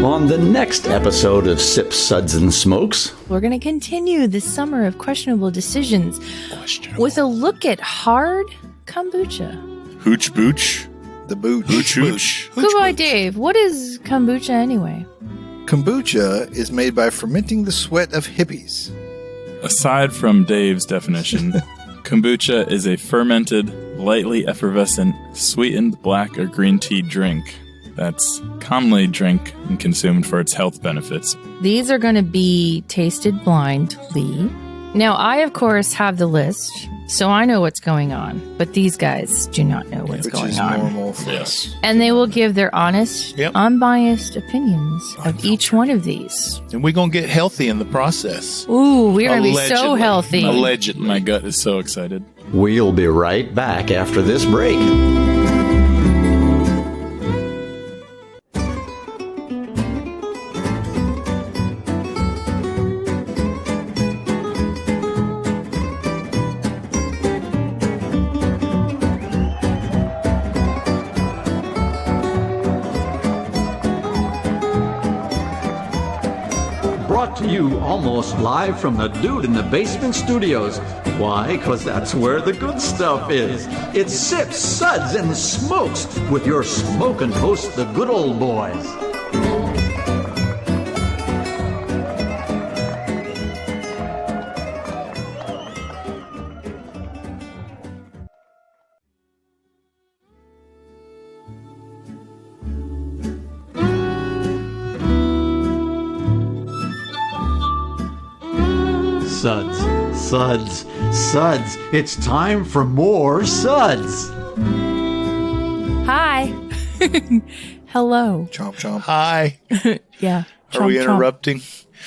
On the next episode of Sips, Suds, and Smokes, we're going to continue the summer of questionable decisions with a look at hard kombucha. Hooch Booch. The booch. Hooch. Good boy, Dave. What is kombucha anyway? Kombucha is made by fermenting the sweat of hippies. Aside from Dave's definition, kombucha is a fermented, lightly effervescent, sweetened black or green tea drink that's commonly drank and consumed for its health benefits. These are going to be tasted blindly. Now, I, of course, have the list, so I know what's going on, but these guys do not know what's going on. Normal for us. And they will give their honest, Yep. unbiased opinions of each one of these. And we're going to get healthy in the process. Ooh, we're going to be so Allegedly. healthy. Allegedly. My gut is so excited. we'll be right back after this break. Brought to you almost live from the Dude in the Basement Studios. Why? Because that's where the good stuff is. It's Sips, Suds, and Smokes with your smoking hosts, the good old boys. Suds, Suds, Suds. It's time for more Suds. Hi. Hello. Chomp, chomp. Hi. Yeah. Are we Chomp, chomp. interrupting?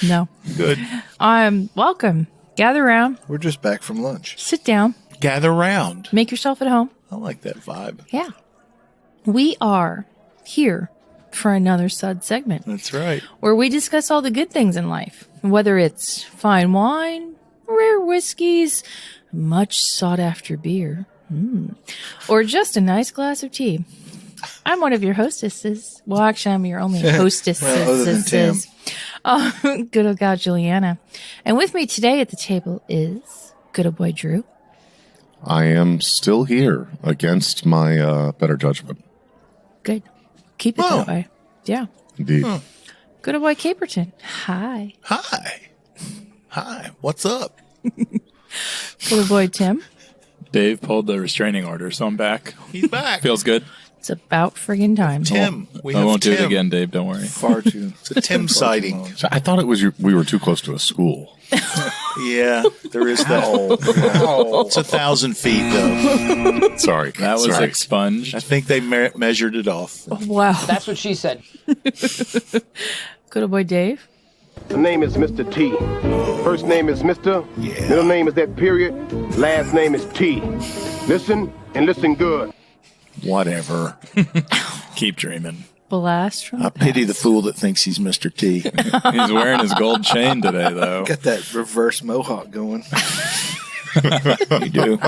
No. Good. Welcome. Gather around. We're just back from lunch. Sit down. Gather round. Make yourself at home. I like that vibe. Yeah. We are here for another Sud segment That's right. where we discuss all the good things in life, whether it's fine wine, rare whiskeys, much sought after beer, or just a nice glass of tea. I'm one of your hostesses. Well, actually, I'm your only hostess. Well, other than Tim. Good old gal Juliana. And with me today at the table is good old boy Drew. I am still here against my better judgment. Good. Keep it that way. Yeah. Indeed. Good old boy Caperton. Hi. Hi. Hi. What's up? Good old boy Tim. Dave pulled the restraining order, so I'm back. He's back. Feels good. It's about friggin' time. Tim. We I have won't do it Tim. again, Dave. Don't worry. Far too. It's a Tim sighting. So I thought it was we were too close to a school. Yeah, there is that. It's 1,000 feet, though. Sorry. That was Sorry. expunged. I think they measured it off. Wow. That's what she said. Good old boy Dave. The name is Mr. T. First name is Mr. Middle name is that period. Last name is T. Listen and listen good. Whatever. Keep dreaming. Blast from I pity the fool that thinks he's Mr. T. He's wearing his gold chain today, though. Got that reverse mohawk going. You do.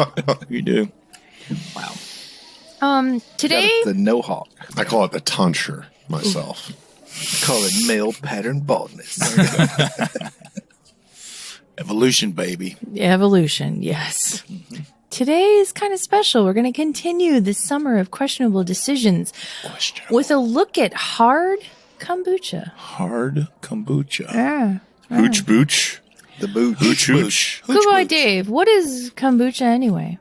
You do. Today The no hawk. I call it the tonsure myself. I call it male pattern baldness. Evolution, baby. evolution, yes. Today is kind of special. We're going to continue the summer of questionable decisions with a look at hard kombucha. Hard kombucha. Yeah. Hooch Booch. The booch. Hooch Booch. Good boy Dave. What is kombucha anyway?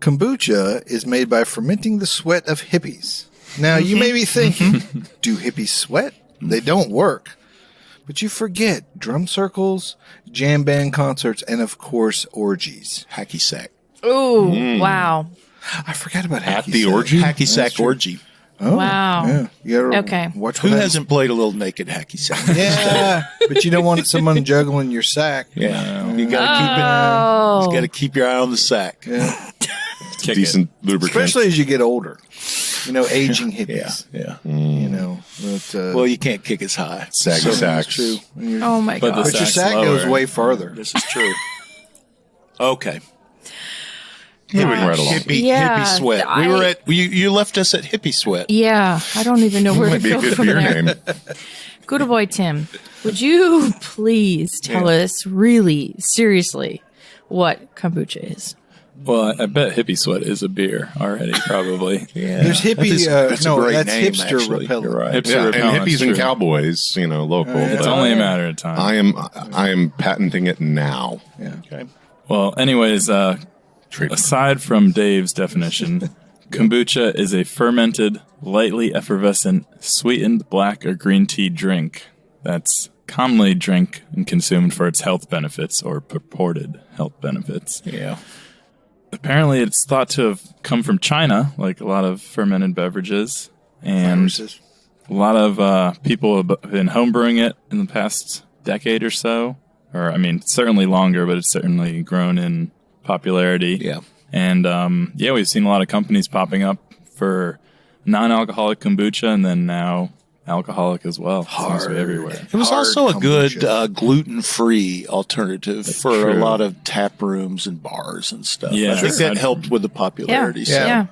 Kombucha is made by fermenting the sweat of hippies. Now, you may be thinking, do hippies sweat? They don't work. But you forget drum circles, jam band concerts, and of course, orgies. Hacky sack. Ooh, wow. I forgot about At hacky the sack. orgy? Hacky sack orgy. Oh, Wow. Yeah. You gotta Okay. watch Who what hasn't played a little naked hacky sack? Yeah, but you don't want someone juggling your sack. Yeah. You gotta Oh. keep your eye on the sack. Yeah. Kick Decent lubricant. Especially as you get older. You know, aging hippies. Yeah. You know, but, Well, you can't kick as high. Saggy sacks. true. When you're- Oh my But god. the But your sack's sack goes lower. way farther. This is true. Okay. Moving right along. Yeah, Hippie Sweat. We were at you left us at Hippie Sweat. Yeah, I don't even know where Might to be a go good from beer there. name. Good boy, Tim. Would you please tell us really, seriously, what kombucha is? Well, I bet Hippie Sweat is a beer already, probably. Yeah. There's hippie. That's a great that's name, hipster actually. repellent. You're right. Hipster Yeah, and repellent, hippies and true. cowboys, local. It's but only a matter of time. I am patenting it now. Okay. Well, anyways, aside from Dave's definition, kombucha is a fermented, lightly effervescent, sweetened black or green tea drink that's commonly drank and consumed for its health benefits or purported health benefits. Yeah. Apparently, it's thought to have come from China, like a lot of fermented beverages, and a lot of people have been homebrewing it in the past decade or so. Or, I mean, certainly longer, but it's certainly grown in popularity. Yeah. And, we've seen a lot of companies popping up for non-alcoholic kombucha, and then now alcoholic as well. Seems to be everywhere. It was Hard also a good kombucha. gluten-free alternative for a true. lot of tap rooms and bars and stuff. Yeah, I think sure. that helped with the popularity. So. Yeah.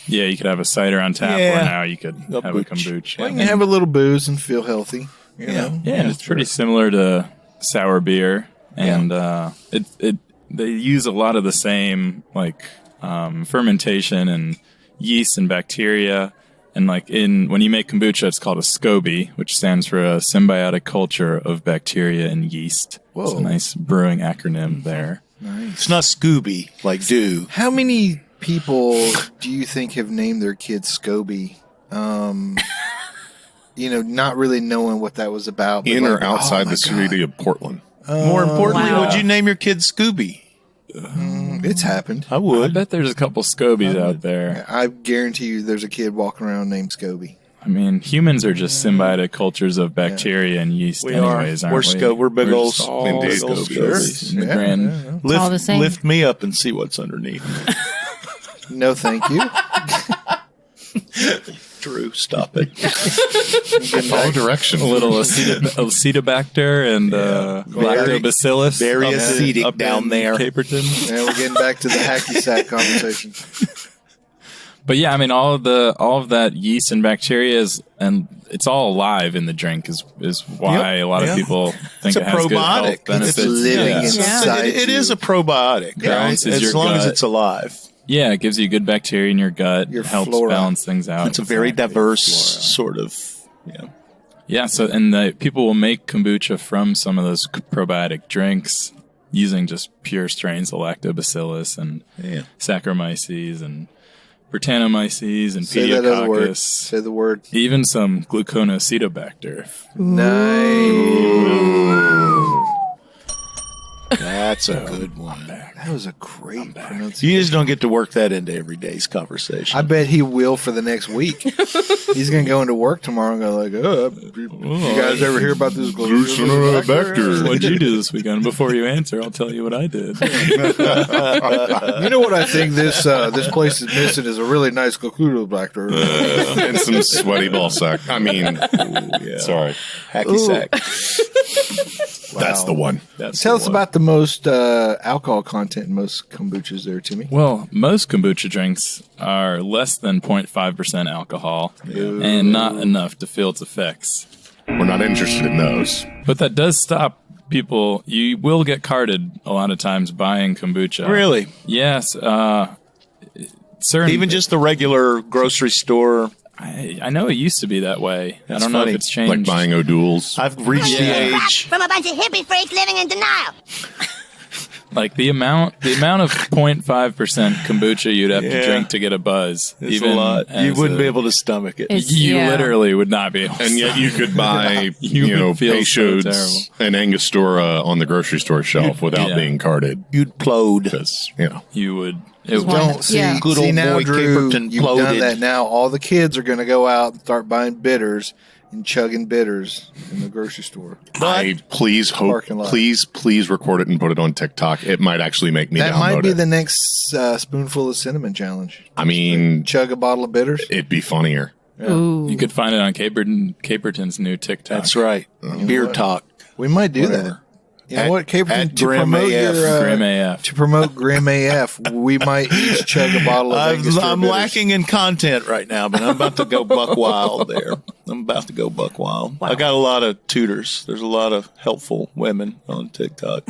Yeah, you could have a cider on tap, Yeah. or now you could have a Kombucha. kombucha. Well, you can have a little booze and feel healthy. You know? Yeah, and it's pretty similar to sour beer, and they use a lot of the same fermentation and yeast and bacteria, and when you make kombucha, it's called a SCOBY, which stands for a symbiotic culture of bacteria and yeast. Whoa. It's a nice brewing acronym there. It's not Scooby like do. How many people do you think have named their kids Scoby? Not really knowing what that was about. but In or like, outside oh the my city of Portland. More importantly, Wow. would you name your kid Scooby? God, it's happened. I I would. bet there's a couple SCOBYs out there. I guarantee you there's a kid walking around named Scoby. I mean, humans are just symbiotic cultures of bacteria and yeast We anyways, are. aren't we? We're big We're old just all Indeed. big old Scobies. Scobies in the Yeah, grand- yeah, all the same. Lift me up and see what's underneath. No, thank you. Drew, stop it. Follow directions. A little Acetobacter and Lactobacillus. Very up- acetic up down in there. Caperton. Now we're getting back to the hacky sack conversation. But yeah, I mean, all of that yeast and bacteria and it's all alive in the drink is why Yep, a lot yeah. of people think It's it a has good probiotic. health benefits. It's living yeah. inside It is you. a probiotic, right? Balances As your long as gut. it's alive. Yeah, it gives you good bacteria in your gut. Your helps flora. balance things out. It's a very Exactly. diverse sort of. Yeah. Yeah, so and the people will make kombucha from some of those probiotic drinks using just pure strains of lactobacillus and Yeah. Saccharomyces and Brettanomyces and Say that other word. Pediococcus. Say the word. Even some Gluconoacetobacter. Nice. That's a good one. That was a great pronunciation. You just don't get to work that into every day's conversation. I bet he will for the next week. He's going to go into work tomorrow and go like, you guys ever hear about this Glucosinobacter. What'd you do this weekend? Before you answer, I'll tell you what I did. You know what I think this place is missing is a really nice Glucosinobacter. And some sweaty ball sack. I mean, sorry. Hacky sack. That's the one. Tell us about the most alcohol content in most kombuchas there, Timmy. Well, most kombucha drinks are less than 0.5% alcohol and not enough to feel its effects. We're not interested in those. But that does stop people. You will get carded a lot of times buying kombucha. Really? Yes. Certain, Even just the regular grocery store. I know it used to be that way. That's I don't know funny. if it's changed. Like buying O'Doul's. I've reached the age. From a bunch of hippie freaks living in denial. Like the amount of 0.5% kombucha you'd have to Yeah. drink to get a buzz. It's even a lot. You as wouldn't a- be able to stomach it. It's- You yeah. literally would not be able to. And yet you could buy, You would feel so Peychaud's and Angostura on the grocery store shelf without Yeah. being carded. You'd plode. Because, You would. It Just would one- Don't see, Yeah. Good see old now, boy Drew, Caperton you've done bloated. that now. All the kids are going to go out and start buying bitters and chugging bitters in the grocery store. I please hope, Parking lot. please record it and put it on TikTok. It might actually make me That download might be it. the next spoonful of cinnamon challenge. I mean, Chug a bottle of bitters. it'd be funnier. Ooh. You could find it on Caperton's new TikTok. That's right. Beer talk. We might do Whatever. that. You know what, Caperton, at to Grim promote AF. your Grim AF. to promote Grim AF, we might each chug a bottle of Angostura I'm bitters. lacking in content right now, but I'm about to go buck wild there. I'm about to go buck wild. I got a lot of tutors. There's a lot of helpful women on TikTok.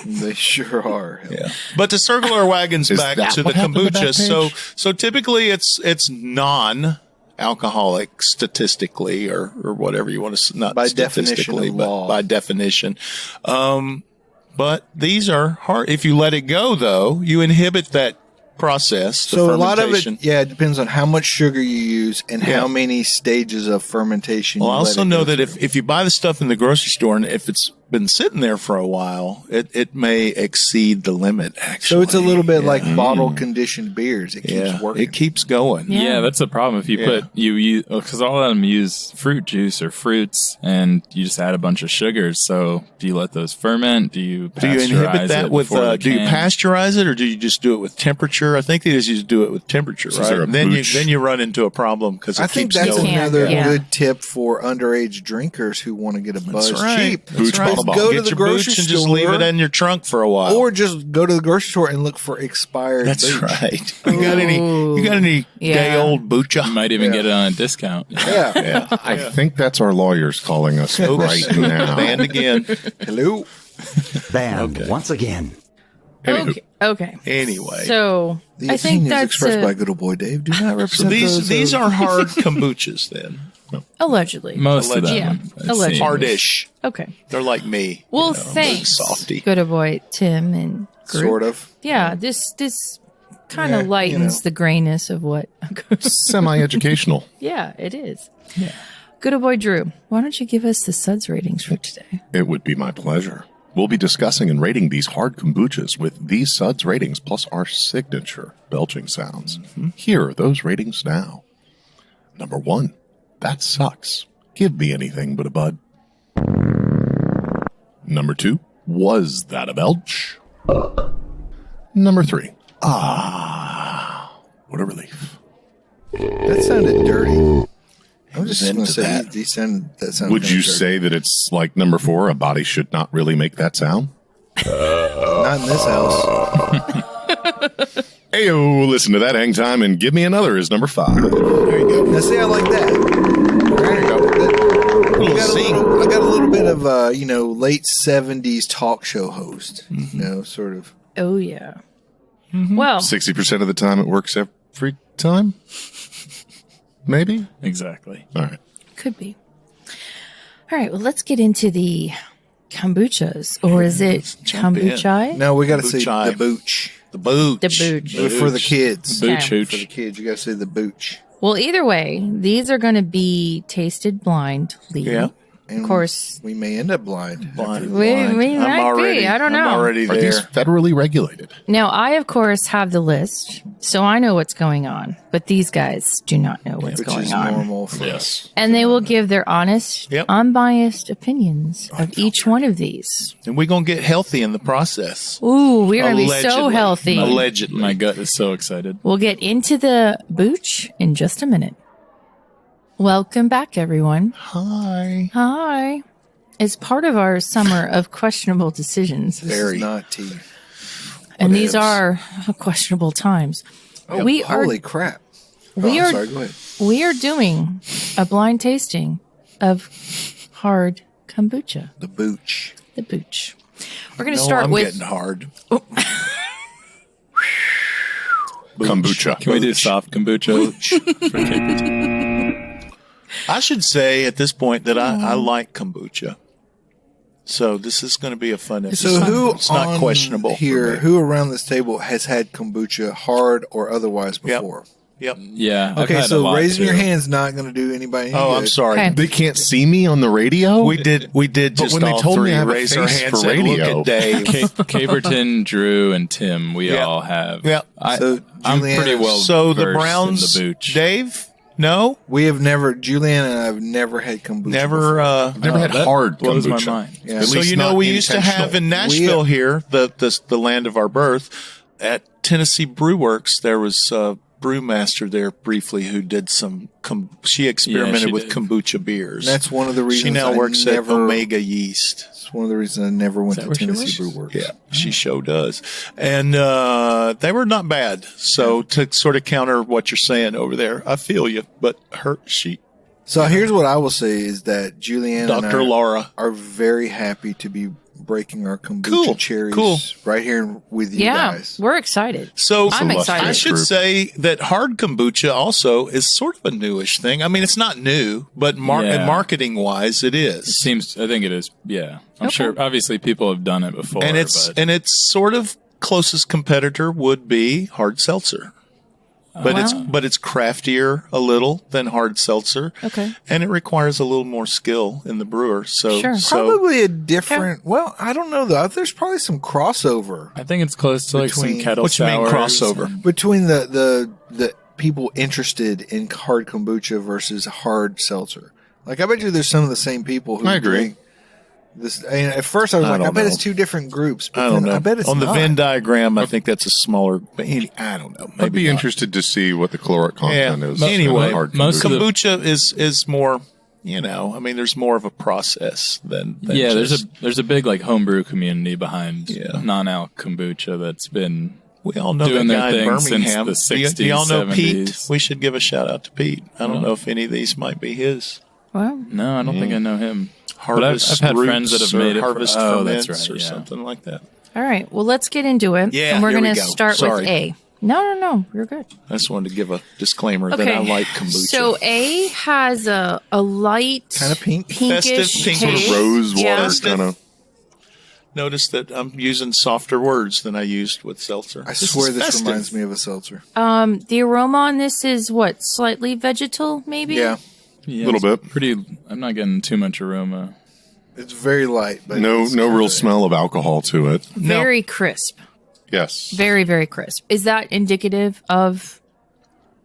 They sure are. Yeah. But to circle our wagons Is back that to the what happened to kombucha, that so page? so typically it's non-alcoholic statistically or whatever you want to not By definition statistically, of but law. by definition. But these are hard. If you let it go, though, you inhibit that process. The So a lot of fermentation. it depends on how much sugar you use and Yeah. how many stages of fermentation. Well, I you let also it know go that through. if you buy the stuff in the grocery store and if it's been sitting there for a while, it may exceed the limit, actually. so it's a little bit Yeah. like bottle conditioned beers. It keeps Yeah, working. it keeps going. Yeah. Yeah, that's the problem. If you Yeah. put because all of them use fruit juice or fruits, and you just add a bunch of sugars. So do you let those ferment? Do you Do you inhibit pasteurize that it with? before the Do you can? pasteurize it, or do you just do it with temperature? I think they just do it with temperature, So is there right? a And booch? then you run into a problem because I it think keeps that's going. can, another yeah. good tip for underage drinkers who want to get a buzz That's right. cheap. That's right. Just go to Get the your grocery booch and just leave it store, in your trunk for a while. or just go to the grocery store and look for expired. That's booch. right. You got any Yeah. day old boocha? You might even Yeah. get it on a discount. Yeah. I think that's our lawyers calling us right now. Banned again. Hello. Banned once again. Okay. Okay. Anyway. So The I think opinions that's expressed by good old boy Dave do not So represent these are hard kombuchas then. allegedly. Most of them. Yeah, it seems. allegedly. Hardish. Okay. They're like me. Well, you know, I'm a thanks, softy. good old boy Tim and group. sort of. Yeah, this kind of Yeah, lightens the grayness of what. Semi-educational. Yeah, it is. Yeah. Good old boy Drew, why don't you give us the suds ratings for today? It would be my pleasure. We'll be discussing and rating these hard kombuchas with these suds ratings plus our signature belching sounds. Here are those ratings now. Number 1, that sucks. Give me anything but a bud. Number 2, was that a belch? Number 3, what a relief. That sounded dirty. I'm just into going to say that. that sounded Would you dirty. say that it's like number 4, a body should not really make that sound? Not in this house? Ayo, listen to that hang time and give me another is number 5. There you go. Now see, I like that. There you go. I got a little bit of late 70s talk show host. You know, sort of. Oh yeah. Well, 60% of the time it works every time? Maybe? Exactly. All right. could be. All right. Well, let's get into the kombuchas, or is it jump in. kombucha? No, we got to say Booch-eye. the booch. The booch. The booch. For the kids. Okay. Booch For the hooch. kids, you got to say the booch. Well, either way, these are going to be tasted blindly. Yeah. And Of course. we may end up blind. Blind. We might already, be. I don't I'm know. already Are there. these federally regulated? Now, I, of course, have the list, so I know what's going on, but these guys do not know what's Which going is on. normal for us. And they will give their honest, Yep. unbiased opinions of each one of these. And we're going to get healthy in the process. Ooh, we're going to be so Allegedly. healthy. Allegedly. My gut is so excited. We'll get into the booch in just a minute. Welcome back, everyone. Hi. Hi. As part of our summer of questionable decisions, This is not tea. and these ifs. are questionable times, we are Holy crap. we I'm are sorry, go ahead. we are doing a blind tasting of hard kombucha, The booch. the booch. We're going to No, start I'm with getting hard. Kombucha. Can we do soft kombucha for Caperton? I should say at this point that I like kombucha. So this is going to be a fun episode. So who it's not on questionable for here, me. who around this table has had kombucha hard or otherwise before? Yep. Yeah. I've Okay, had a so lot, raising your too. hand's not going to do anybody any Oh, good. I'm sorry. Okay. They can't see me on the radio? We did But just when they all told me three I have a raise our face hands for and look radio. at Dave. Caperton, Drew, and Tim, we Yeah. all have. Yeah. So, I'm Juliana- pretty well So the versed Browns, in the booch. Dave? No? We have never, Juliana and I have never had kombucha. Never. before. I've never had that hard blows my kombucha. mind. Yeah. At So least you know not we used to have in intentional. Nashville here, the land of our birth, at Tennessee Brew Works, there was brewmaster there briefly who did some. She experimented she with did. kombucha beers. That's one of the reasons she now I works never, at Omega Yeast. It's one of the reasons I never went that to where she Tennessee works? Brew Works. Yeah, she sure does. And they were not bad. So to sort of counter what you're saying over there, I feel you. But So here's what I will say is that Julianne and Dr. I Laura. are very happy to be breaking our kombucha Cool, cherries cool. right here with you Yeah, guys. we're excited. So I'm excited. I should group. say that hard kombucha also is sort of a newish thing. I mean, it's not new, but Yeah. marketing wise, it is. I think it is. Yeah, I'm Okay. sure. Obviously, people have done it before, And it's but sort of closest competitor would be hard seltzer. But it's craftier a little than hard seltzer. Okay. And it requires a little more skill in the brewer. So Sure. Probably a different. Well, I don't know though. There's probably some crossover I think it's close to like some Between- kettle what you mean sours crossover? and- between the people interested in hard kombucha versus hard seltzer. Like I bet you there's some of the same people who I agree. drink this. And at first I was like, I don't bet know. it's two different groups. But I don't then know. I bet it's on the not. Venn diagram, I think that's a smaller. I don't know. I'd Maybe be not. interested to see what the caloric content is. Anyway, in hard most of the- kombucha is more. You know, I mean, there's more of a process than Yeah, just, there's a big like homebrew community behind Yeah. non-alc kombucha that's been We all know doing that their guy in thing since Birmingham. the Do you 60s, all know Pete? 70s. We should give a shout out to Pete. I don't know if any of these might be his. Well, No, I don't think I know him. But Harvest I've had friends that Roots have made or it. Harvest Oh, that's Ferments right. or Yeah. something like that. all right. Well, let's get into it. Yeah, and we're here we going to go. start Sorry. with A. No, you're good. I just wanted to give a disclaimer that Okay. I like kombucha. So A has a light, Kind of pink. pinkish Festive pink. Sort of taste. rose water Yeah. Festive. kind of. Notice that I'm using softer words than I used with seltzer. I swear is this festive. reminds me of a seltzer. The aroma on this is what? Slightly vegetal, maybe? Yeah, Yeah, Little it's bit. Pretty. I'm not getting too much aroma. it's very light, but No it's real kinda- smell of alcohol to it. Very crisp. Yes. Very, very crisp. Is that indicative of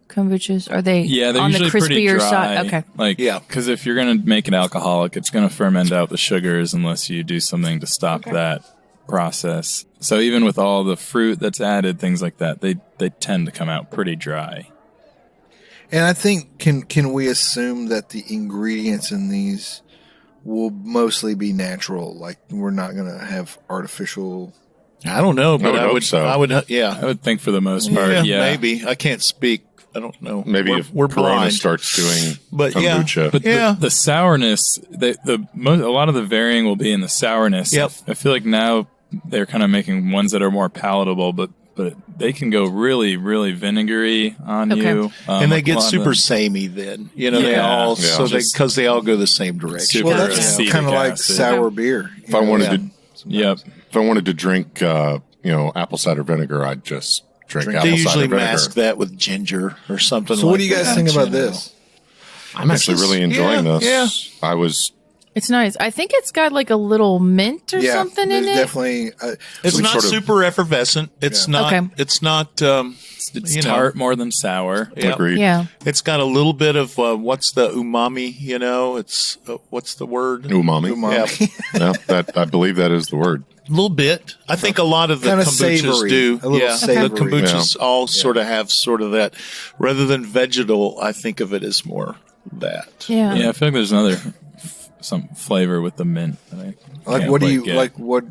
kombuchas? Are they Yeah, they're on the usually pretty crispier dry. side? Okay. Like, Yeah. because if you're gonna make it alcoholic, it's gonna ferment out the sugars unless you do something to stop that process. So even with all the fruit that's added, things like that, they tend to come out pretty dry. And I think can we assume that the ingredients in these will mostly be natural? Like we're not going to have artificial. I don't know, but would I hope would. so. I would. Yeah. I would think for the most part, yeah. Maybe. I can't speak. I don't know. Maybe we're, if we're Corona blind. starts doing But yeah. kombucha. But Yeah. the sourness, a lot of the varying will be in the sourness. Yep. I feel like now they're kind of making ones that are more palatable, but they can go really, really vinegary on Okay. you. And they a get lot of super them- samey then. You know, they Yeah. all, Yeah. so they, Just- because they all go the same direction. Super Well, that's acetic kind of like acid. sour beer. If I wanted Yeah. to, Yep. if I wanted to drink, apple cider vinegar, I'd just drink apple They cider usually vinegar. mask that with ginger or something So like what do you guys that, think about you know. this? I'm actually This is- really enjoying yeah, this. I was It's nice. I think it's got like a little mint or Yeah, something in there's it. definitely. It's Some not sort of- super effervescent. It's not. Okay. It's not. It's you know. tart more than sour. Yeah. agreed. Yeah. It's got a little bit of what's the umami? You know, it's what's the word? Umami. Umami. Yeah, Yeah, I believe that is the word. a little bit. I think a lot of the Kinda kombuchas savory, do. a little Yeah, savory. the kombuchas all sort of have sort of that. Rather than vegetal, I think of it as more that. Yeah. Yeah, I feel like there's another some flavor with the mint. That I Like can't what do quite you get. like? What?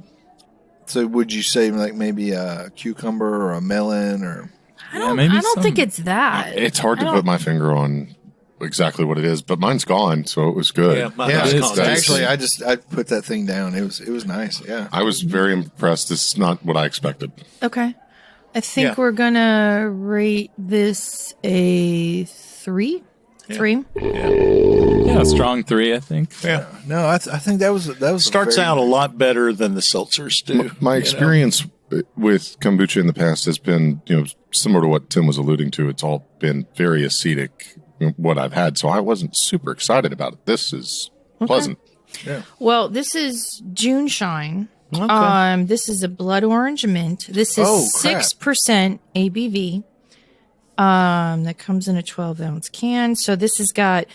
So would you say like maybe a cucumber or a melon or? I don't, maybe I don't some- think it's that. It's hard to put my finger on exactly what it is, but mine's gone, so it was good. Yeah, mine Yeah, was is constant. actually, I put that thing down. It was nice. Yeah. I was very impressed. This is not what I expected. Okay. I think Yeah. we're going to rate this a 3. 3. Yeah, strong 3, I think. Yeah. No, I think that was Starts very- out a lot better than the seltzers do. My you know? experience with kombucha in the past has been, similar to what Tim was alluding to. It's all been very acetic, what I've had. So I wasn't super excited about it. This is pleasant. Well, this is June Shine. Okay. This is a blood orange mint. This is Oh, crap. 6% ABV. That comes in a 12-ounce can. So this has got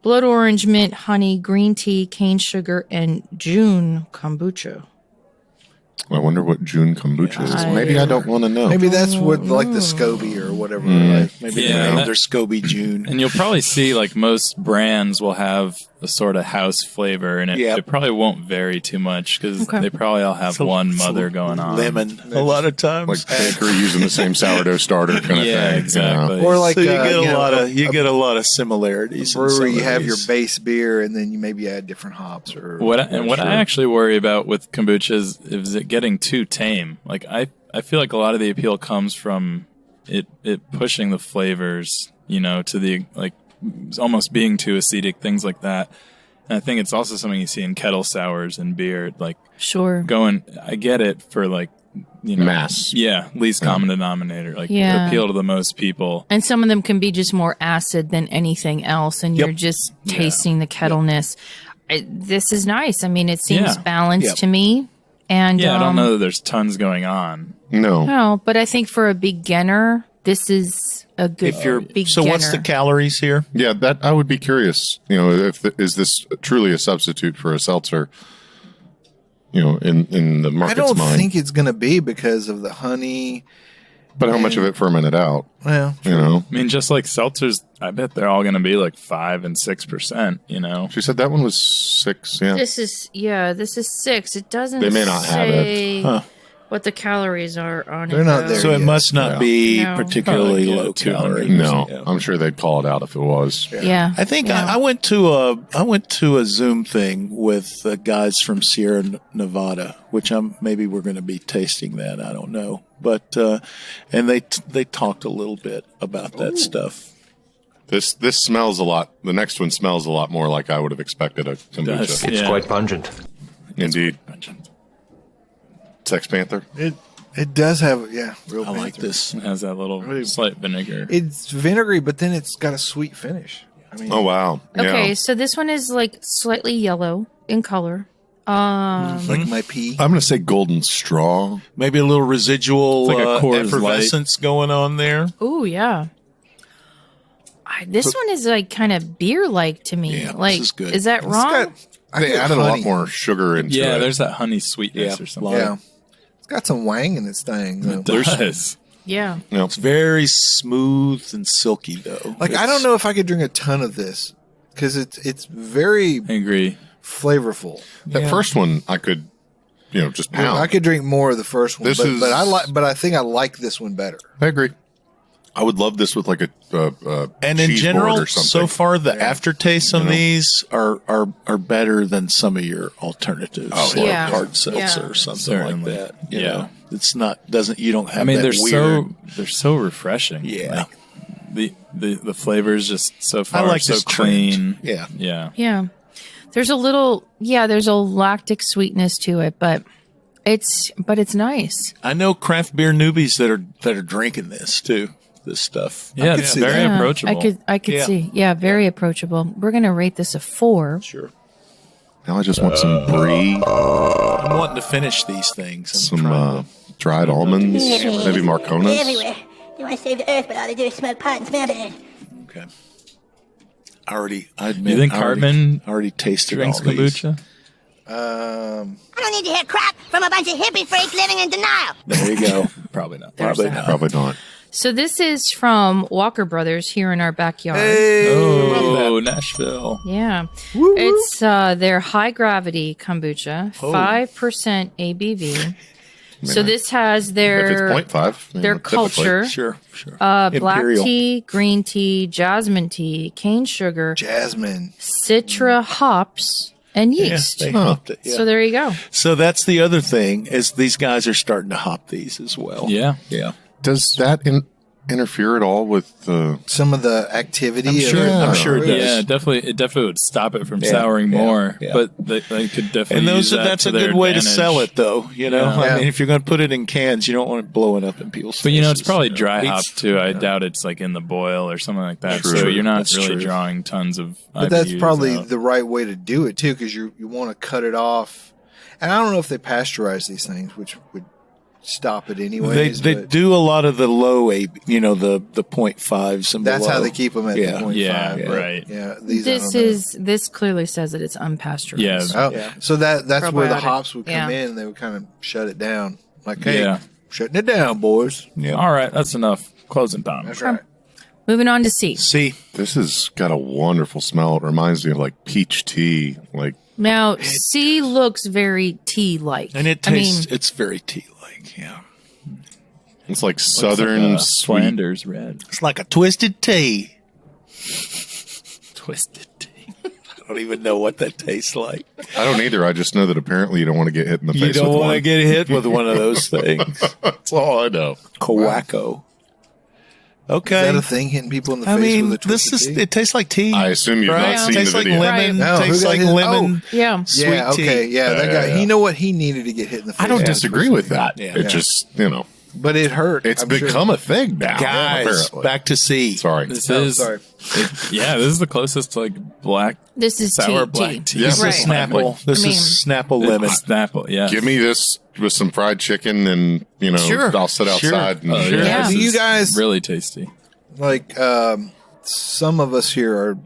blood orange, mint, honey, green tea, cane sugar, and June kombucha. I wonder what June kombucha is. Maybe I don't want to know. Maybe that's what like the SCOBY or whatever. Like, Maybe Yeah, they named that- their SCOBY June. And you'll probably see like most brands will have a sort of house flavor, and it probably won't vary too much because Okay. they probably all have one mother going on. Lemon a lot of times. Like bakery using the same sourdough starter kind of Yeah, thing. exactly. or like so you get you a know, lot of get a lot of similarities. in some brewery, you of have your these. base beer, and then you maybe add different hops or What I actually worry about with kombucha is it getting too tame. Like I feel like a lot of the appeal comes from it pushing the flavors, to the like almost being too acidic, things like that. And I think it's also something you see in kettle sours and beer. Like Sure. I get it for like Mass. yeah, least common denominator, like Yeah. appeal to the most people. And some of them can be just more acid than anything else, and Yep. you're just tasting the kettleness. This is nice. I mean, it seems Yeah. balanced Yep. to me. And Yeah, I don't know that there's tons going on. No. No, but I think for a beginner, this is a good If you're beginner. so, what's the calories here? Yeah, that I would be curious. Is this truly a substitute for a seltzer? In the I market's don't mind. think it's going to be because of the honey. But how much of it fermented out? Well, I mean, just like seltzers, I bet they're all going to be like 5 and 6%. She said that one was 6. Yeah. This is 6. It doesn't. They may not have it. say what the calories are on it. They're not though. there So it yet. must not be No. particularly Probably, yeah, low 200. calorie. No, Yeah. I'm sure they'd call it out if it was. Yeah, I think Yeah. I went to a Zoom thing with guys from Sierra Nevada, which maybe we're going to be tasting that. I don't know, but and they talked a little bit about that stuff. This smells a lot. The next one smells a lot more like I would have expected a kombucha. It's Quite pungent. Indeed. Sex Panther. It does have real. I like panther. this. It has that little slight vinegar. It's vinegary, but then it's got a sweet finish. I mean, Oh wow. Okay, Yeah. so this one is like slightly yellow in color. like my pea. I'm going to say golden straw. Maybe a little residual It's like a Coors effervescence going on there. Oh yeah. This one is like kind of beer-like to me. Yeah, this like, is good. is that It's wrong? got- I They get added a lot honey. more sugar into Yeah, it. there's that honey sweetness Yeah, or something. Yeah, it's got some wang in its thing. It though. does. Yeah. It's very smooth and silky, though. Like I don't know if I could drink a ton of this because it's very I agree. flavorful. That first one I could, just pound. I could drink more of the first one, This but, is- but I think I like this one better. I agree. I would love this with like a And in cheese board general, or something. so far the aftertastes on these are better than some of your alternatives, like yeah. hard seltzer Yeah. or something Certainly. like that. You Yeah. know? It's not you don't have. I mean, that they're weird, they're so refreshing. Yeah. Like, the flavors just so I far like so this clean. trend. Yeah. Yeah. Yeah. There's a lactic sweetness to it, but it's nice. I know craft beer newbies that are drinking this too. This stuff. Yeah, could it's see very that. approachable. I could Yeah. see. Yeah, very approachable. We're going to rate this a 4. Sure. Now I just want some brie, I'm wanting to finish these things. I'm some trying dried almonds, maybe Marconas. Everywhere. They want to save the earth, but all they do is smoke pot and smell bad. to- okay. I admit, You think I already- Cartman I already tasted Drinks all these. kombucha. I don't need to hear crap from a bunch of hippie freaks living in denial. There you go. Probably not. Probably that. not. Probably not. So this is from Walker Brothers here in our backyard. Oh, Nashville. Yeah. It's their high gravity kombucha, 5% ABV. So this has If their it's 0.5, their typically. culture, Sure. black Imperial. tea, green tea, jasmine tea, cane sugar, Jasmine. citra hops, and Yeah, yeast. they hopped it. Yeah. So there you go. So that's the other thing is these guys are starting to hop these as well. Yeah. Yeah. Does that interfere at all with the? Some of the activity. I'm sure- of I'm sure it does. Yeah, it definitely would stop it from Yeah, souring yeah, more, yeah. but they could definitely And use that's to a their good way to advantage. sell it, though. You know, Yeah. I mean, if you're going to put it in cans, you don't want it blowing up in people's But faces. it's probably dry It's- hopped too. I doubt it's like in the boil or something like that. True. So you're not That's really true. drawing tons of. But that's IBUs probably out. the right way to do it too, because you want to cut it off. And I don't know if they pasteurize these things, which would stop it They anyways. but do a lot of the low the 0.5s and that's below. how they keep them at Yeah. the 0.5. Yeah, but, right. Yeah, these I don't know. This clearly says that it's unpasteurized. Yeah. Oh, Yeah. so that's where the Probiotic. hops would come Yeah. in and they would kind of shut it down. Like, hey, Yeah. shutting it down, boys. Yeah. All right, that's enough. Closing time. That's right. Moving on to C. See, This has got a wonderful smell. It reminds me of like peach tea. Like, Now, C looks very tea-like. and it I mean, tastes. It's very tea-like. Yeah. it's like southern Looks sweet. like, Flanders red. It's like a twisted tea. Twisted tea. I don't even know what that tastes like. I don't either. I just know that apparently you don't want to get hit in the You face don't with want to one. get hit with one of those things. That's all I know. Kawako. Okay. Is that a thing, hitting people in the I face mean, with a this twisted is. tea? It tastes like tea. I assume you've right? not seen Tastes the like video. lemon. No, who Tastes got like hit? lemon. yeah. Sweet Yeah, okay, tea. yeah, that guy. Yeah. You know what? He needed to get hit in the face. I don't Yeah, disagree with that. Yeah. It just, but it hurt. it's I'm sure. become a thing now. Guys, apparently. back to C. Sorry. This Oh, is sorry. yeah. This is the closest to like black This is sour tea. black tea. Yeah. This Right. is Snapple. This I mean- is Snapple lemon. Snapple. Yeah. Give me this with some fried chicken and, Sure. I'll sit Sure. outside. And, Oh, Sure. Yeah. This Do you is guys- really tasty? Like, some of us here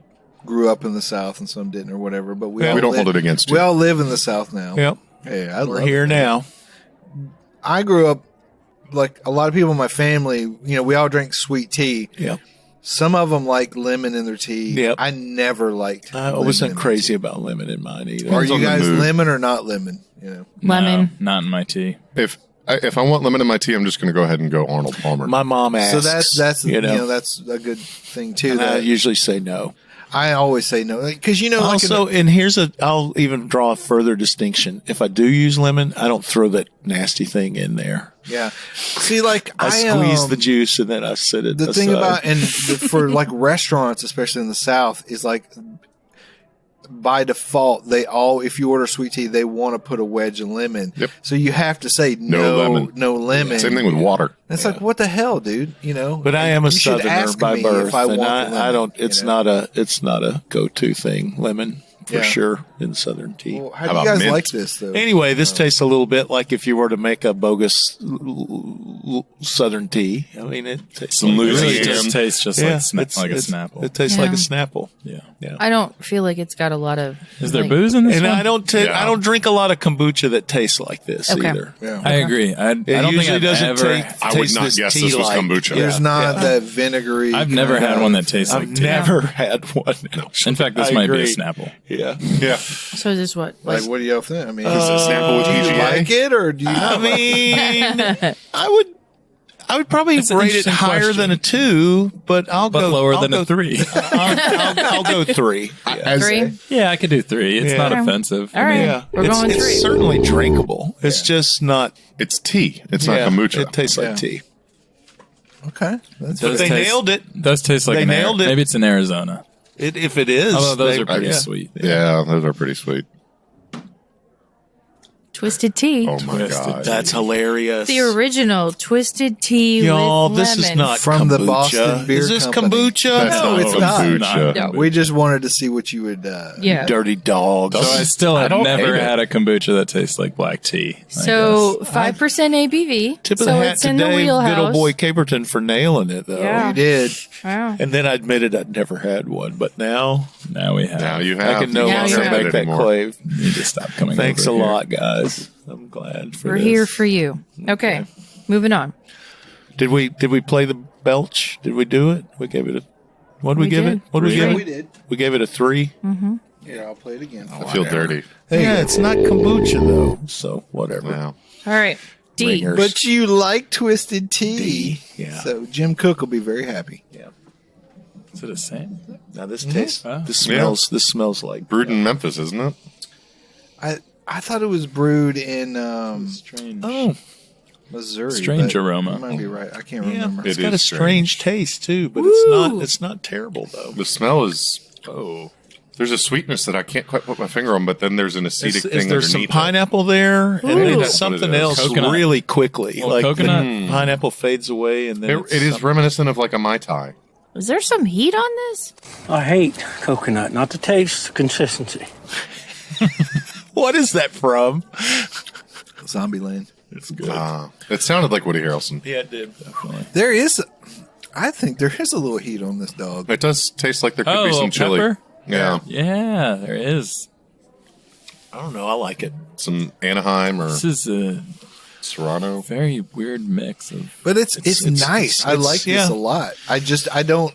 grew up in the South and some didn't or whatever, but we Yeah. all We don't live- hold it against We you. all live in the South now. Yep. Hey, I We're love here it. now. I grew up like a lot of people in my family. We all drink sweet tea. Yep. Some of them like lemon in their tea. Yep. I never liked. I lemon wasn't in my crazy tea. about lemon in mine either. Are Depends you on the guys mood. lemon or not lemon? Lemon. No, not in my tea. If I want lemon in my tea, I'm just going to go ahead and go Arnold Palmer. My mom asks. So that's you know, that's a good thing too. and I That usually say no. I always say no because like Also, and I'll even draw a further distinction. If I do use lemon, I don't throw that nasty thing in there. yeah. See, like I squeeze the juice and then I sit it. The thing aside. about for like restaurants, especially in the South, is like by default if you order sweet tea, they want to put a wedge of lemon. Yep. So you have to say No lemon. no lemon. Same thing with water. It's like what the hell, dude? But I am a You should Southerner ask by me birth, if I and want the I lemon, don't. you It's know? not a go-to thing. Lemon for Yeah. sure in Southern tea. Well, how How do you about guys mint? like this though? Anyway, this tastes a little bit like if you were to make a bogus Southern tea. I mean, it tastes Some It like really Louisiana. just tastes just Yeah, like a it's- Snapple. It tastes like a Yeah. Snapple. Yeah. I don't feel like it's got a lot of. Is there like- booze in this And one? I don't Yeah. I don't drink a lot of kombucha that tastes like this Okay. either. Yeah. I agree. I don't think usually I've doesn't ever. I would taste not this guess this was tea-like. kombucha. Yeah. There's not that vinegary. I've never kind had of- one that tastes I've like tea. never had one. In fact, this I might be a agree. Snapple. Yeah. Yeah. So is this what? Like, what do y'all think? I mean, Is it Snapple with do you PGA? like it or do you I not? mean, I would probably It's an rate it interesting higher question. than a 2, but I'll But go lower I'll than go, a 3. I'll go 3. Yeah. Three? Yeah, I could do 3. It's Yeah. not Okay. offensive. All right. Yeah, We're going it's 3. certainly drinkable. It's just not. It's tea. It's yeah, not kombucha. It tastes like Yeah. tea. Okay, that's But Does they taste- nailed it. Does taste like They nailed it. Maybe it's in Arizona. If it is, Although those they- are pretty yeah. sweet. yeah, those are pretty sweet. Twisted tea. Oh my Twisted god. That's hilarious. The original twisted tea Y'all, with this lemon. is not From the kombucha. Boston Beer Is this Company. kombucha? That's No, not it's not. kombucha. No. We just wanted to see what you would. Yeah. Dirty dogs. So I still I have don't never hate it. had a kombucha that tastes like black tea. I So guess. 5% ABV. Tip of so the hat it's to in the Dave, wheelhouse. good old boy Caperton, for nailing it, though. Yeah. You did. Wow. And then I admitted I'd never had one, but now Now we have. Now you have. I can no Now longer you have. make that anymore. claim. need to stop coming. Thanks a over here. lot, guys. I'm glad for We're this. here for you. Okay. Moving on. Did we play the belch? Did we do it? We gave it a. What did we We give did. it? What did we Yeah, give we it? did. We gave it a 3. Here, I'll play it again. I feel dirty. Yeah, it's not kombucha though, so whatever. Wow. All right. D. Ringers. But you like twisted tea. yeah. So Jim Cook will be very happy. Is it the same? Now this tastes. Huh? This smells. This smells like. Brewed in Memphis, isn't it? I thought it was brewed in Strange. Oh, Missouri. Strange but aroma. You might be right. I can't yeah. remember. It's It got a is strange taste too, but Woo! it's not terrible though. The smell is. Oh. There's a sweetness that I can't quite put my finger on, but then there's an acidic Is thing there underneath some it. pineapple there, and Ooh. then What something is it? else Coconut. really quickly? Well, like coconut. the pineapple fades away, and then It is something- reminiscent of like a Mai Tai. Is there some heat on this? I hate coconut, not the taste, the consistency. What is that from? Zombieland. It's good. It sounded like Woody Harrelson. Yeah, it did. There is, I think there is a little heat on this dog. It does taste like there could be a some chili. pepper? Yeah. Yeah, there is. I don't know. I like it. Some Anaheim or This is a Serrano. very weird mix of. But it's nice. I like this yeah. a lot. I don't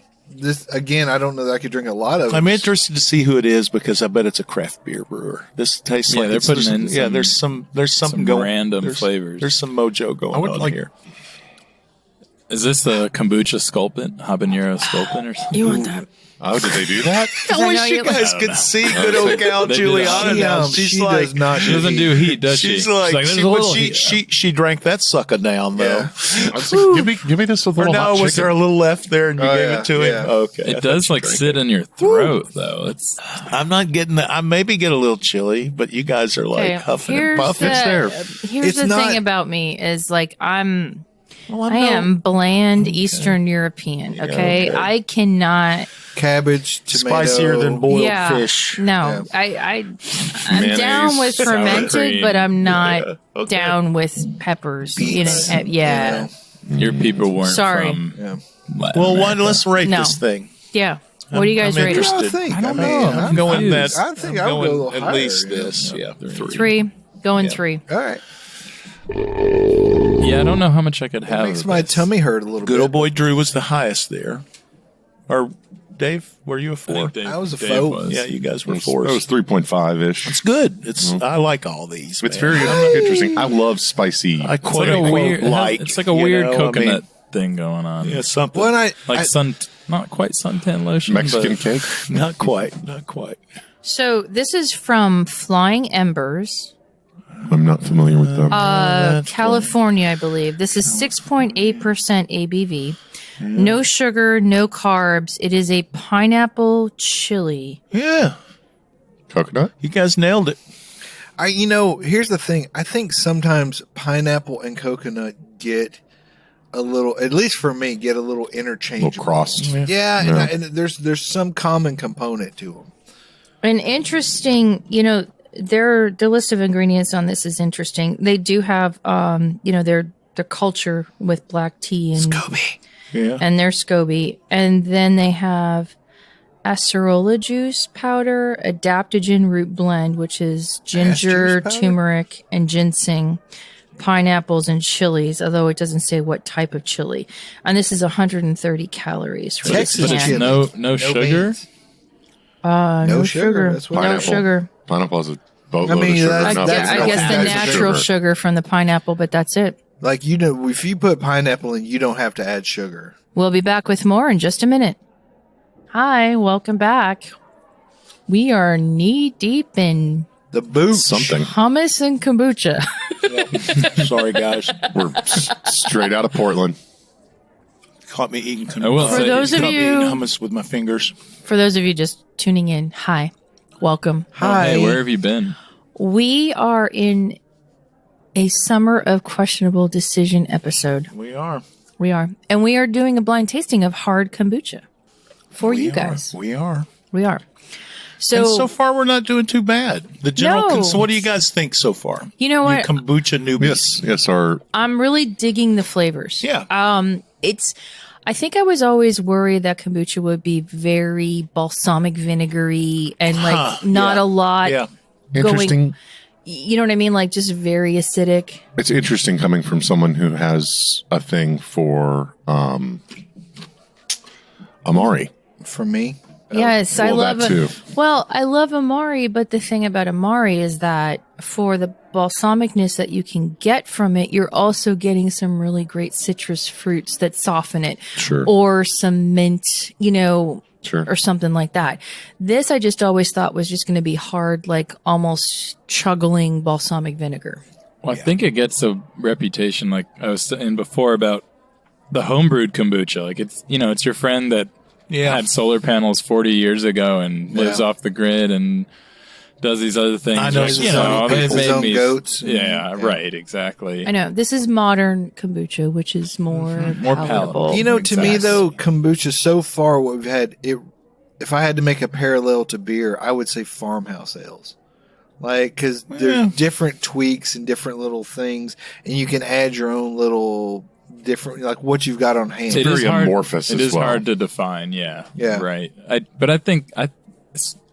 know that I could drink a lot of it. I'm interested to see who it is because I bet it's a craft beer brewer. This tastes like they're it's putting just- in yeah. some- There's something some going. random there's, flavors. There's some mojo going on here. Is this the kombucha sculpin? Habanero sculpin or something? You want that? Oh, did they do that? I wish you guys could see good old gal They did Juliana it. now. She She's like, does not. She doesn't do heat, does she? she's like, there's she, a little she drank that sucker down though. Yeah. I was like, give me this with a Or little no, hot was there chicken. a little left there and you Oh, gave yeah, it to him? yeah. Okay, I It thought does you like drank sit in your throat though. It's I'm not getting that. I maybe get a little chilly, but you guys are like huffing and puffing. Here's It's the not- thing about me is like I no- am bland Eastern European. Okay? okay. I cannot. Cabbage, tomato. Spicier than boiled Yeah, fish. no, I'm down with sour fermented, cream. but I'm not Yeah, okay. down with peppers. Beets, Yeah, your people weren't Sorry. from. Yeah. Latin Well, America. let's rate No. this thing. yeah. What do you guys I'm rate it? interested. I think. I don't mean, know. I'm going that. confused. I think I'm I would go a going little at higher, least yeah. this. Yeah, 3. 3. Going Yeah. 3. All right. Yeah, I don't know how much I could have. Makes of my this. tummy hurt a little Good bit. old boy Drew was the highest there. Or Dave, were you a 4? I was a Dave foe. was. Yeah, you guys were It 4s. was 3.5-ish. It's good. It's I like all these. It's man. very interesting. I love spicy. I It's quote like a unquote weird. like. It's like a you weird know, I coconut mean, thing going on. yeah, something. When I Not quite suntan lotion. Mexican but cake. Not quite. Not quite. So this is from Flying Embers, I'm not familiar with them. California, I believe. This is 6.8% ABV. No sugar, no carbs. It is a pineapple chili. Yeah, Coconut? you guys nailed it. here's the thing. I think sometimes pineapple and coconut get a little, at least for me, get a little A interchangeable. little crossed. Yeah, and there's some common component to them. An interesting, their list of ingredients on this is interesting. They do have, their culture with black tea and Yeah. and their SCOBY, and then they have acerola juice powder, adaptogen root blend, which is ginger, juice powder? turmeric, and ginseng, pineapples, and chilies. Although it doesn't say what type of chili, and this is 130 calories for this Texas can. chili. no sugar. beans. No No sugar. sugar, that's what- No Pineapple. sugar. Pineapple has a boatload I mean, of sugar. that's- Not that's I vanilla. guess the that's natural sugar from the pineapple, but that's it. Like, if you put pineapple in, you don't have to add sugar. We'll be back with more in just a minute. Hi, welcome back. We are knee deep in The boot. Something. hummus and kombucha. Sorry, guys. We're straight out of Portland. Caught me eating. I will For say, those of caught me you- eating hummus with my fingers. For those of you just tuning in, hi, welcome. Hi. Hey, where have you been? We are in a summer of questionable decision episode. We are. We are. And we are doing a blind tasting of hard kombucha for you guys. We are. We are. And so far, we're not doing too bad. The general. No. What do you guys think so far? You know what? You kombucha newbies. Yes, our I'm really digging the flavors. Yeah. I think I was always worried that kombucha would be very balsamic vinegary and like not yeah. a lot Yeah. interesting. you know what I mean? Like just very acidic. It's interesting coming from someone who has a thing for Amari. For me. Yes, I well, love that too. Well, I love Amari, but the thing about Amari is that for the balsamicness that you can get from it, you're also getting some really great citrus fruits that soften it. Sure. Or some mint, Sure. or something like that. This I just always thought was just going to be hard, like almost chuggling balsamic vinegar. Well, I think it gets a reputation, like I was saying before, about the homebrewed kombucha. Like it's your friend that had solar panels 40 years ago and lives off the grid and does these other things. I know, Like, you know, it his made own me- goats. Yeah, right, exactly. I know this is modern kombucha, which is more More palatable. palatable. To me though, kombucha so far what we've had, if I had to make a parallel to beer, I would say farmhouse ales. Like, because there's different tweaks and different little things, and you can add your own little different, like what you've got on hand. It is very hard, amorphous It as is well. hard to define. Yeah. Yeah. Right. But I think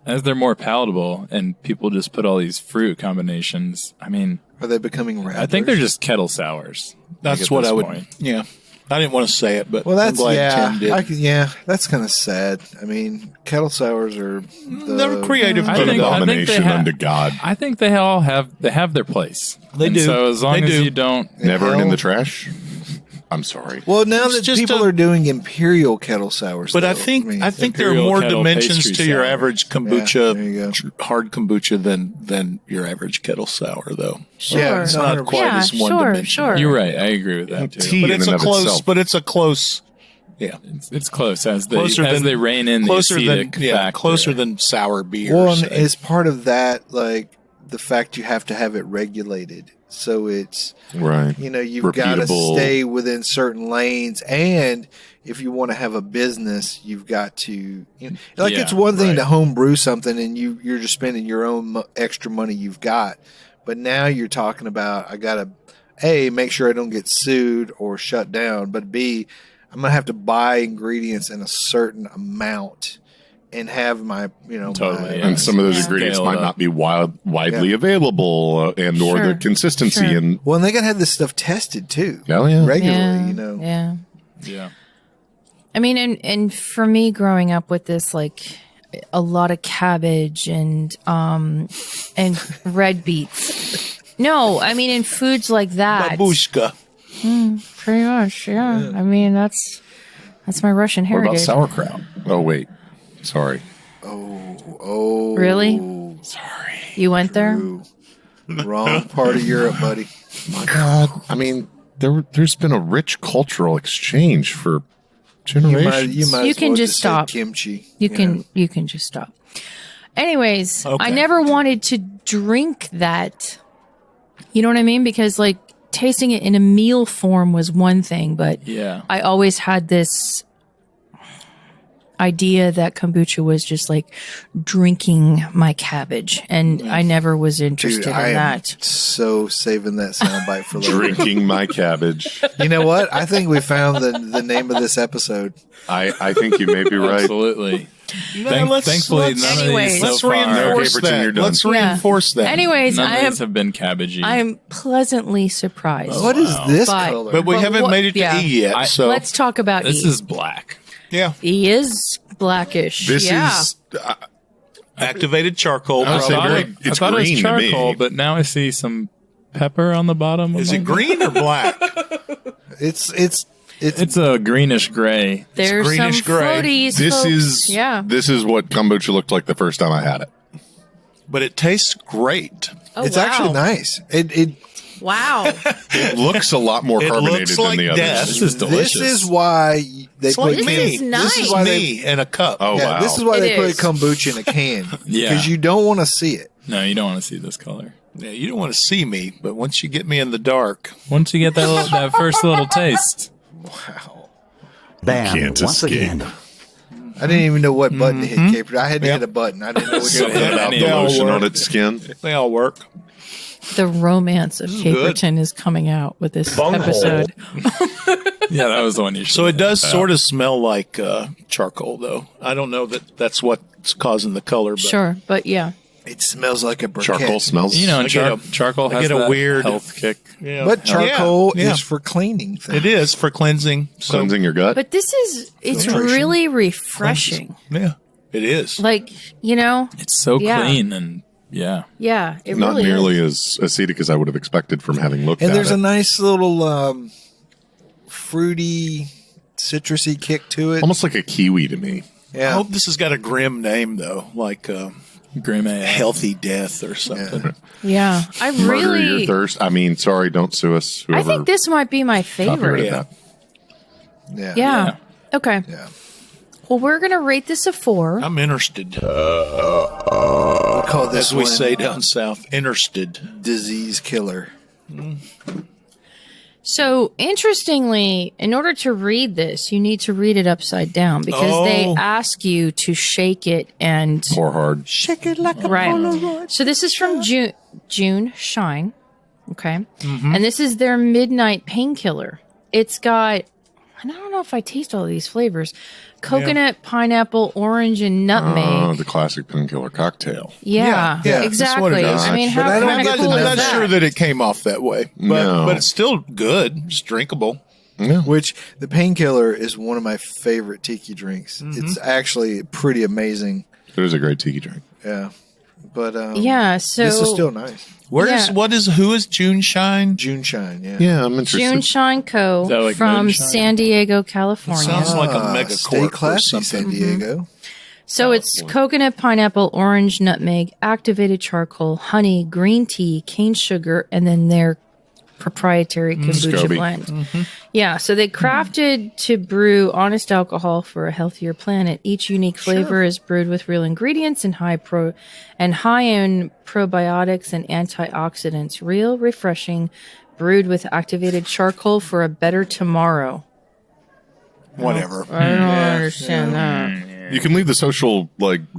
as they're more palatable and people just put all these fruit combinations, I mean, Are they becoming rattlers? I think they're just kettle sours. That's at what this I would. point. Yeah, I didn't want to say it, but Well, that's I'm glad Tim did. that's kind of sad. I mean, kettle sours are They're creative. I An think- abomination they ha- unto God. I think they all have their place. They And do. So as long They as do. you don't, Never hell- in the trash. I'm sorry. Well, now It's that just people are doing imperial kettle sours, But though, I think there are Imperial more kettle dimensions pastry to your sour. average Yeah, kombucha, there you go. hard kombucha than your average kettle sour, though. Sure. Yeah, It's not quite Yeah, as one sure, dimensional. sure. you're right. I agree with that too. Tea But in it's and a of close. itself. But it's a close. Yeah, It's close as they closer than they rein in the closer acetic than factor. closer than sour beer. Well, and say. as part of that, like the fact you have to have it regulated, so it's Right. you've got to Repeatable. stay within certain lanes, and if you want to have a business, you've got to like Yeah, it's one thing right. to home brew something and you're just spending your own extra money you've got, but now you're talking about I gotta A, make sure I don't get sued or shut down, but B, I'm gonna have to buy ingredients in a certain amount and have my Totally, my- yeah. And some of those Yeah. ingredients Scale might it up. not be widely available, and or Sure. the consistency. Sure. And Well, and they gotta have this stuff tested too, oh yeah, regularly. Yeah. Yeah. I mean, and for me growing up with this, like a lot of cabbage and red beets. No, I mean in foods like that. babushka. Pretty much, yeah. I mean that's my Russian What about heritage. sauerkraut? Oh wait, sorry. Oh, Really? Sorry. You went there? Ooh. Wrong part of Europe, buddy. My God. I mean, there's been a rich cultural exchange for generations. You might You as can well just say stop. kimchi. You can just stop. Anyways, Okay. I never wanted to drink that. You know what I mean? Because like tasting it in a meal form was one thing, but Yeah. I always had this idea that kombucha was just like drinking my cabbage, and I never was interested Dude, I in am that. so saving that soundbite for later. Drinking my cabbage. You know what? I think we found the name of this episode. I think you may be right. Absolutely. Thankfully, none of Anyways. these so Let's far. reinforce Caperton, that. you're done. Let's Yeah. reinforce that. Anyways, None I of am these have been cabbagey. I am pleasantly surprised. What is this But- color? But we But haven't what- made it to yeah. E yet. I- So Let's talk about this E. is black. yeah, E is blackish. This yeah. is activated charcoal. I would say probably. very- I it's thought it green was to me. charcoal, but now I see some pepper on the bottom. Is it green or black? It's It's a greenish gray. There's some greenish gray. floaties. this folks. is yeah. this is what kombucha looked like the first time I had it. But it tastes great. Oh, it's wow. actually nice. It Wow. It looks a lot more It carbonated looks than like the death. others. This is delicious. This is why they It's put like This me. is nice. This is why they Me in a cup. Oh yeah, wow! this is why It they put is. kombucha in a can. Yeah. Because you don't want to see it. No, you don't want to see this color. Yeah, you don't want to see me, but once you get me in the dark, Once you get that first little taste, Bam, Can't once escape. again. I didn't even know what button to hit, Caper. I had to hit a button. I didn't know what So to put hit. out the They all lotion work. on its skin. they all work. The romance of is good. Caperton is coming out with this episode. yeah, that was the one you. So it does sort of smell like charcoal, though. I don't know that that's what's causing the color. But Sure, but yeah. It smells like a briquette. Charcoal smells. You know, and I get a- charcoal I has get a that weird- health kick. Yeah. But charcoal Yeah, yeah. is for cleaning things. It is for cleansing. So, cleansing your gut. But this is, it's Filtration. really refreshing. Yeah, it is. Like, you know, It's so Yeah. clean and yeah. yeah, it Not really nearly is. as acidic as I would have expected from having looked And at there's it. a nice little fruity, citrusy kick to it. Almost like a kiwi to me. I Yeah. hope this has got a grim name though, like Grim ale. healthy death or something. Yeah. I Murder your really, thirst. I mean, sorry, don't sue us. I Whoever think this might be my favorite. copyrighted Yeah. that. Yeah. Yeah. Okay. Yeah. Well, we're going to rate this a 4. I'm interested, We call this as we one say down south. Interested. disease killer. So, interestingly, in order to read this, you need to read it upside down because they ask you to shake it and Pour hard. Shake it like a right. Polaroid. So this is from June Shine, okay, and this is their midnight painkiller. It's got, and I don't know if I taste all these flavors: coconut, pineapple, orange, and nutmeg. The classic painkiller cocktail. Yeah, Yeah, that's exactly. what it is. I mean, But how I'm kind of not, cool I'm is not that? sure that it came off that way, No. but it's still good. It's drinkable. Yeah. Which the painkiller is one of my favorite tiki drinks. It's actually pretty amazing. It is a great tiki drink. Yeah. But Yeah, so this is still nice. Who is June Shine? June Shine, yeah. Yeah, I'm interested. June Shine Co. that like from moonshine? San Diego, California. Sounds like a mega Stay corp or classy, something. San Diego. So it's coconut, pineapple, orange, nutmeg, activated charcoal, honey, green tea, cane sugar, and then their proprietary kombucha Scoby. blend. Yeah, so they crafted to brew honest alcohol for a healthier planet. Each unique flavor is brewed with real ingredients and high in probiotics and antioxidants. Real, refreshing, brewed with activated charcoal for a better tomorrow. Whatever. I don't understand that. You can leave the social,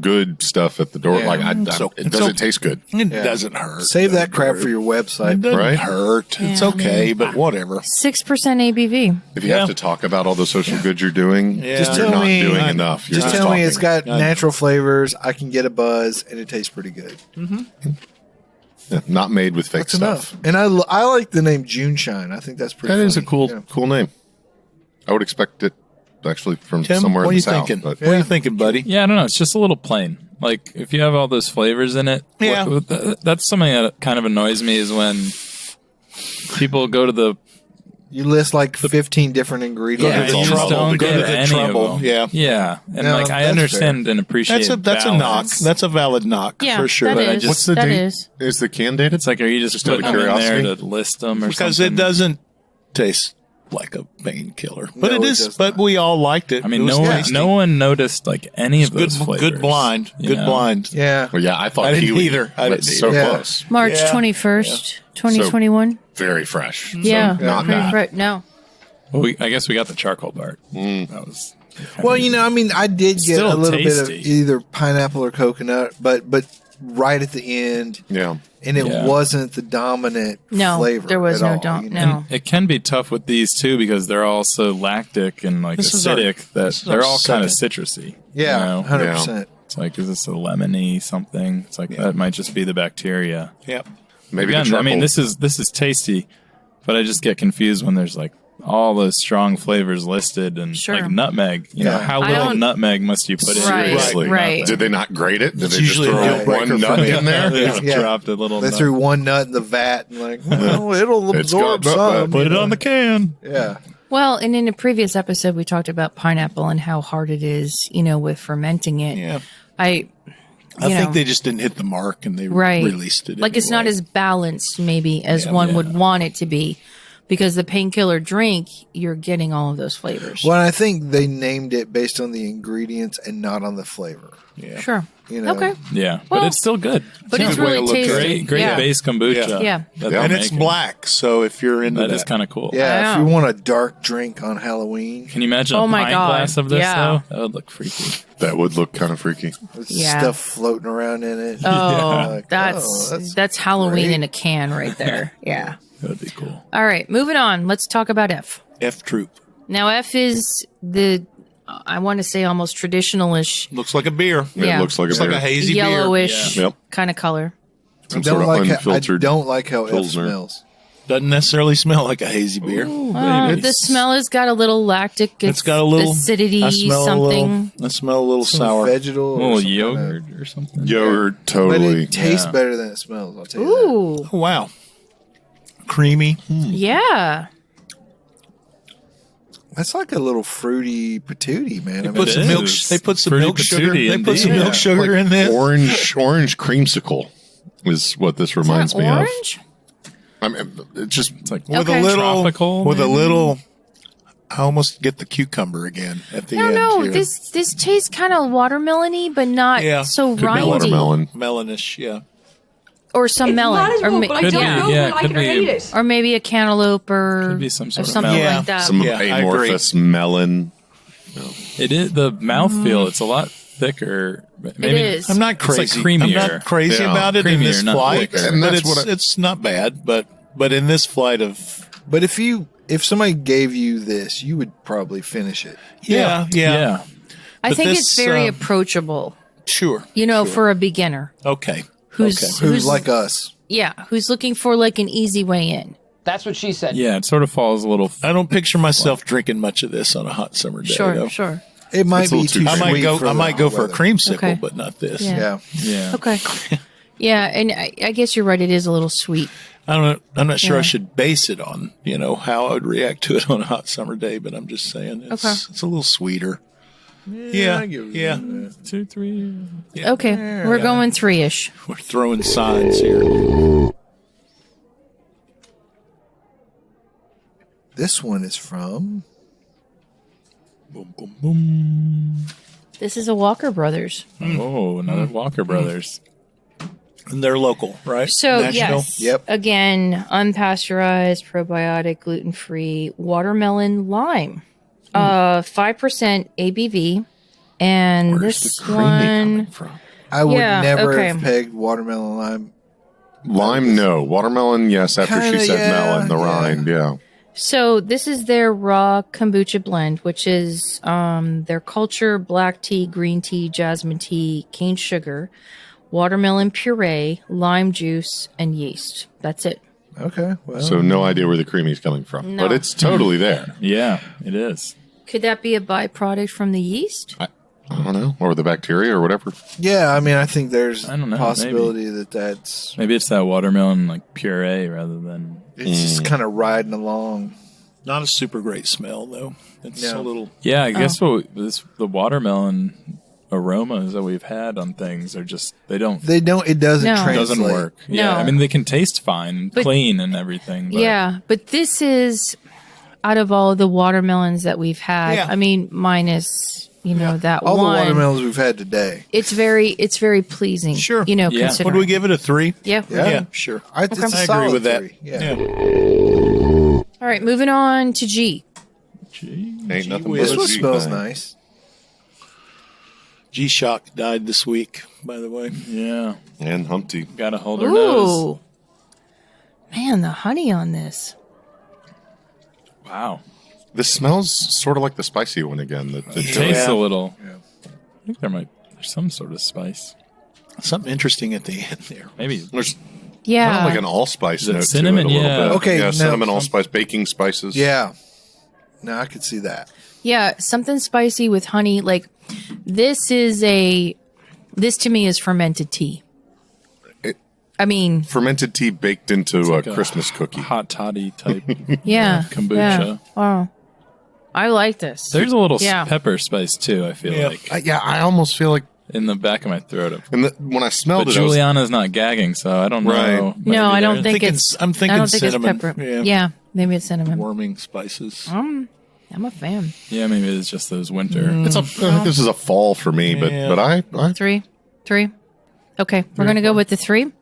good stuff at the door. Yeah. It doesn't taste good. It doesn't hurt. Save that crap for your It website. doesn't Right? hurt. It's okay, but whatever. 6% ABV. If you have to talk about all the social good you're doing, Just you're tell not me- doing enough. You're Just tell me it's talking. got natural flavors. I can get a buzz, and it tastes pretty good. Yeah, not made with fake That's stuff. enough. And I like the name June Shine. I think that's pretty. That is a funny. cool name. I would expect it actually from Tim, somewhere what in are the you south. thinking? But What are you thinking, buddy? Yeah, I don't know. It's just a little plain. Like if you have all those flavors in it, Yeah. that's something that kind of annoys me is when people go to the You list like 15 different ingredients. yeah, it's you all just trouble don't to go get to it. any Trouble, of them. yeah. and No, I that's understand and appreciate That's a knock. balance. That's a valid knock Yeah, for sure. that I is. just- what's the that date? is. Is the can dated? It's like, are you just Just out putting of them in there curiosity? to list them or Because something? it doesn't taste like a painkiller, but No, it it is. does But not. we all liked it. I mean, It was tasty. no one noticed like any of Good, those flavors. good blind. you Good know? blind. Yeah. Well, yeah, I thought I didn't kiwi either. I was didn't so either. Yeah. close. March Yeah. 21st, 2021. Very fresh. Yeah. not pretty bad. No. Well, I guess we got the charcoal part. That was Well, I mean, I did get Still a little bit of tasty. either pineapple or coconut, but right at the end, Yeah. and it Yeah. wasn't the dominant No, flavor. there was at no all, dom- you know? no. It can be tough with these too because they're all so lactic and like This is our- acidic that this is our they're all kind of second. citrusy. Yeah, you know? 100%. It's like, is this a lemony something? It's like that might just be the bacteria. Yep. Maybe Again, the I mean, charcoal- this is tasty, but I just get confused when there's like all those strong flavors listed and Sure. like nutmeg. You know, Yeah. how I little don't- nutmeg must you put in? Right, Seriously. right. Did they not grate it? Did It's they just usually a throw deal breaker one for nut me. in there? They just Yeah. dropped a little. They nut. threw one nut in the vat and like, well, it'll It's absorb got nut, some. Put it on the can. Yeah. Well, and in a previous episode, we talked about pineapple and how hard it is, with fermenting it. Yeah. I I think know. they just didn't hit the mark and they right. released it. Like it's not anyway. as balanced maybe as one would want it to be, because the painkiller drink, you're getting all of those flavors. Well, I think they named it based on the ingredients and not on the flavor. Yeah. Sure. Okay. Yeah, Well, but it's still good. But It's a it's good way really to look at it. tasty. Great yeah. base kombucha. Yeah. that Yeah. they're And it's making. black, so if you're into That is kind of cool. Yeah, if Wow. you want a dark drink on Halloween, Can you imagine Oh a my pint God. glass of this Yeah. though? That would look freaky. That would look kind of freaky. with Yeah. stuff floating around in it. Oh, Like, that's that's Halloween great. in a can right there. Yeah. That would be cool. All right, moving on. Let's talk about F. F Troop. Now, F is the, I want to say almost traditional-ish, Looks like a beer. Yeah. It looks like Looks a like beer. a hazy yellowish Yep. kind of color. Some I sort don't of like how, I unfiltered. don't like how F Pilsner. smells. beer. Doesn't necessarily smell like a hazy beer. The smell has got a little lactic. It's got a little acidity, I smell something. I smell a little sour. Vegetal. A or little some yogurt or something. Yogurt, But totally. it tastes Yeah. better than it smells. I'll tell you Ooh, Oh, wow. Creamy. yeah. that. That's like a little fruity patootie, man. I mean, Put some is. milk. They put some Fruity milk sugar. patootie, They put some indeed. milk sugar in there. Orange creamsicle is what this reminds me of. Orange? I mean, it's just It's like with Okay. a little, Tropical, with maybe? a little. I almost get the cucumber again at the No, end. no. here. This tastes kind of watermelony, but not Yeah. so Could be rindy. watermelon. melonish. Yeah. or some melon, Might as or well, ma- but I Could don't be, know yeah, if I like could it or be. hate it. or maybe a cantaloupe, or Could be some sort of something melon. like that. Some Yeah, I agree. amorphous melon. It is the mouthfeel. It's a lot thicker. Maybe, is. I'm not It's crazy. like creamier. I'm not crazy Yeah. about it in Creamier, this not flight, thicker. And but that's what it's not bad. But in this flight of But if somebody gave you this, you would probably finish it. yeah. I But think this, it's very approachable. Sure. For a beginner Okay. Who's like us? who's looking for like an easy way in. That's what she said. Yeah, it sort of falls a little. I don't picture myself drinking much of this on a hot summer day. though. Sure. It might It's a be little too too I sweet. might go for a weather. creamsicle, Okay. but not this. Yeah. Yeah. Yeah. Okay. Yeah, and I guess you're right. It is a little sweet. I'm not sure I Yeah. should base it on how I would react to it on a hot summer day, but I'm just saying it's a little sweeter. Yeah. 2, 3. Okay, we're going 3-ish. We're throwing signs here. This one is from. Boom, boom, boom. This is a Walker Brothers. Oh, another Walker Brothers. And they're local, right? So National? yes, Yep. again, unpasteurized, probiotic, gluten free, watermelon lime, 5% ABV, and Where's this the creamy one. coming from? I would Yeah, never okay. have pegged watermelon lime. Lime, no. Watermelon, yes. After Kinda, she said yeah, melon, the yeah. rind, yeah. So this is their raw kombucha blend, which is their culture black tea, green tea, jasmine tea, cane sugar, watermelon puree, lime juice, and yeast. That's it. Okay. Well, So no idea where the creamy's coming from, No. but it's totally there. Yeah, it is. Could that be a byproduct from the yeast? I don't know, or the bacteria or whatever. yeah, I mean, I think there's I don't know, possibility that's Maybe it's that watermelon like puree rather than. it's just kind of riding along. Not a super great smell, though. It's No. a little. Yeah, I guess the watermelon aromas that we've had on things are just they don't. They don't. It doesn't No. translate. Doesn't work. Yeah, No. I mean they can taste fine, But- clean, and everything. But Yeah, but this is out of all the watermelons that we've had. Yeah. I mean, minus that All one. the watermelons we've had today. It's very pleasing. Sure. Yeah. What Considering. do we give it, a 3? Yeah. Yeah. Sure. It's a I agree solid with that. 3. Yeah. All right, moving on to G. Ain't nothing whiz. This but one a G smells thing. nice. G-Shock died this week, by the way. yeah, And Humpty. gotta hold her nose. Ooh, man, the honey on this. Wow, This smells sort of like the spicy one again. The it tastes a little. I think there's some sort of spice. Something interesting at the end there. Maybe There's kind Yeah. of like an allspice Is it note cinnamon? to it a little Yeah. bit. Okay, Yeah, no. cinnamon, allspice, baking spices. Yeah. No, I could see that. Yeah, something spicy with honey. Like this to me is fermented tea. I mean, Fermented tea baked into like a Christmas cookie. hot toddy type. yeah, kombucha. Yeah. Wow, I like this. There's a little Yeah. pepper spice too. I feel like I almost feel like in the back of my throat. and when I smelled But it, I was- Juliana's not gagging, so I don't Right. know. No, I don't there's- think thinking- it's. I'm thinking I don't think cinnamon. it's pepper. Yeah. Yeah, maybe it's cinnamon. Warming spices. I'm a fan. Yeah, maybe it's just those winter. I think this is a fall for me, Yeah. but I 3. Okay, we're gonna go with the 3.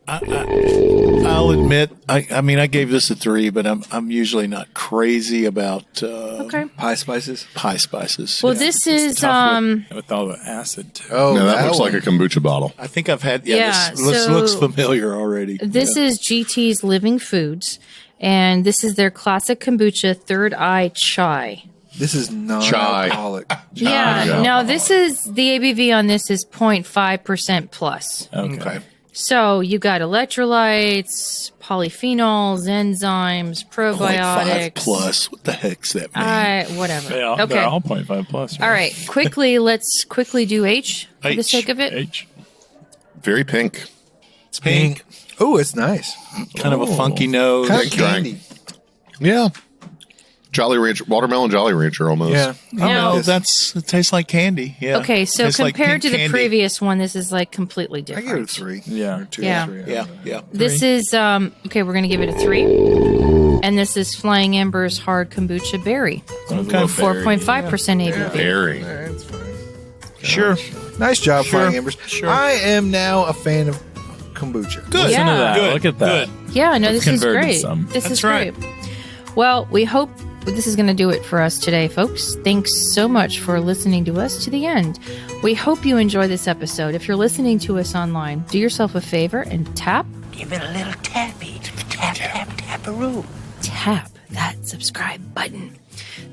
I'll admit, I gave this a 3, but I'm usually not crazy about Okay. Pie spices. pie spices. Well, Yeah. this is Tough with all the acid too. Oh, no, that looks one. like a kombucha bottle. I think I've had. Yeah, this so- looks familiar already. This is GT's Living Foods, and this is their classic kombucha Third Eye Chai. This is non-alcoholic. Yeah. yeah. Now this is the ABV on this is 0.5% plus. Okay. So you got electrolytes, polyphenols, enzymes, 0.5 probiotics. plus. What the heck's that mean? Whatever. They're Okay. all 0.5 plus. All right. Let's quickly do H for the H. sake of it. H. Very pink. It's pink. Oh, it's nice. Kind of a funky nose. Kind of drank. candy. Yeah. Jolly Rancher, watermelon Jolly Rancher almost. Yeah. Now- Oh, it tastes like candy. Yeah. Okay, so Tastes like compared to pink the candy. previous one, this is like completely I different. give it a 3. Yeah. Or 2 Yeah. or 3. Yeah. This is okay. We're gonna give it a 3, and this is Flying Embers Hard Kombucha Berry, Okay. 4.5% ABV. Very. That's fine. Sure. Nice job, Sure. Flying Embers. Sure. I am now a fan of kombucha. Good. Listen to that. Yeah. Look at that. Yeah, no, this is converted great. some. This That's is right. great. Well, we hope this is going to do it for us today, folks. Thanks so much for listening to us to the end. We hope you enjoy this episode. If you're listening to us online, do yourself a favor and tap Give it a little tappy. Tap, tap, tap-a-roo. that subscribe button.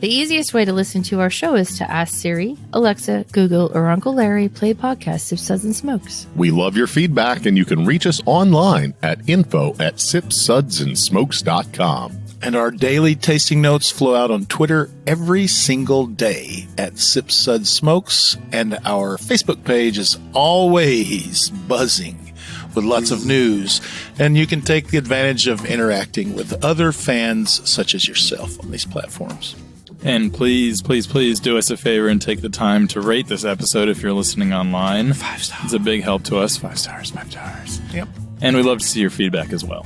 The easiest way to listen to our show is to ask Siri, Alexa, Google, or Uncle Larry play podcasts Sips, Suds, and Smokes. We love your feedback, and you can reach us online at info@sipsudsandsmokes.com. And our daily tasting notes flow out on Twitter every single day at Sips, Suds, Smokes. And our Facebook page is always buzzing with lots of news. And you can take the advantage of interacting with other fans such as yourself on these platforms. And please, please, please do us a favor and take the time to rate this episode if you're listening online. 5 stars. It's a big help to us. 5 stars, 5 stars. Yep. And we'd love to see your feedback as well.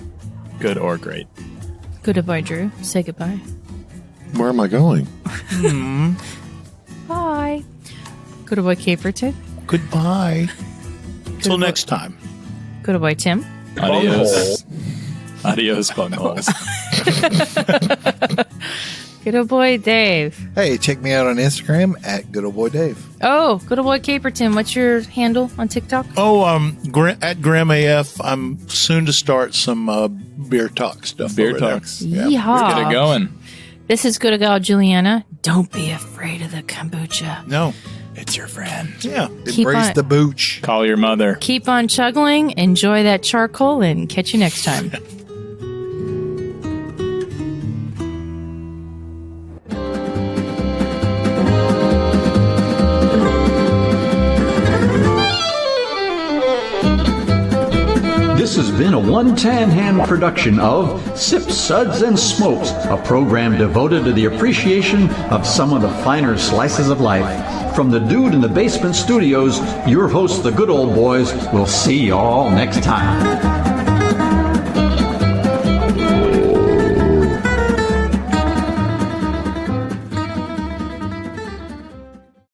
Good or great. Goodbye, Drew. Say goodbye. Where am I going? Bye. Goodbye, Caperton. Goodbye. Till next time. Goodbye, Tim. Adios. Adios, bungholes. Goodbye, Dave. Hey, check me out on Instagram at Good Old Boy Dave. Oh, Goodbye, Caperton. What's your handle on TikTok? Oh, at Graham AF, I'm soon to start some beer talk stuff. Beer over there. talks. Yeehaw. Get it going. This is Good Gal Juliana. Don't be afraid of the kombucha. No. It's your friend. Yeah. Keep Embrace on- the booch. Call your mother. Keep on chuggling, enjoy that charcoal, and catch you next time. This has been a One Tan Hand production of Sips, Suds, and Smokes, a program devoted to the appreciation of some of the finer slices of life. From the Dude in the Basement Studios, your hosts, the Good Old Boys, will see you all next time.